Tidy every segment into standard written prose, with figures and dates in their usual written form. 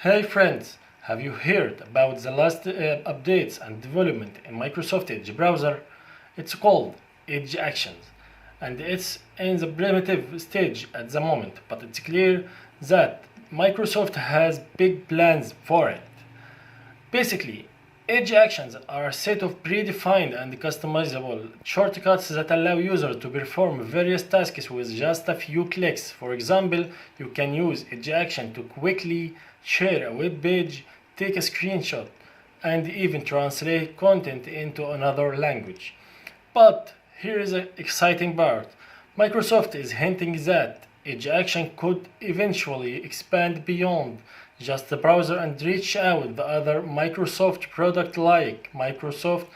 Hey friends, have you heard about the last updates and development in Microsoft Edge browser? It's called Edge Actions and it's in the primitive stage at the moment, but it's clear that Microsoft has big plans for it. Basically, Edge Actions are a set of predefined and customizable shortcuts that allow users to perform various tasks with just a few clicks. For example, you can use Edge Action to quickly share a web page, take a screenshot, and even translate content into another language. But here is the exciting part. Microsoft is hinting that Edge Action could eventually expand beyond just the browser and reach out the other Microsoft products like Microsoft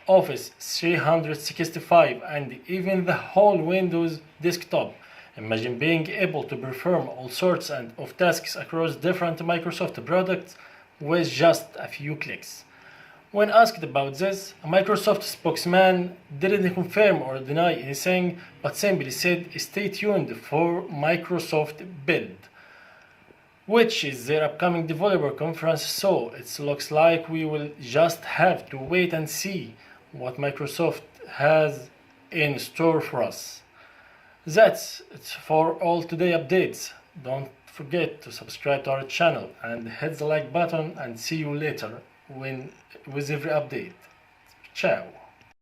Office 365 and even the whole Windows desktop. Imagine being able to perform all sorts of tasks across different Microsoft products with just a few clicks. When asked about this, a Microsoft spokesman didn't confirm or deny anything, but simply said stay tuned for Microsoft Build, which is their upcoming developer conference, so it looks like we will just have to wait and see what Microsoft has in store for us. That's it for all today updates. Don't forget to subscribe to our channel and hit the like button, and see you later with every update. Ciao.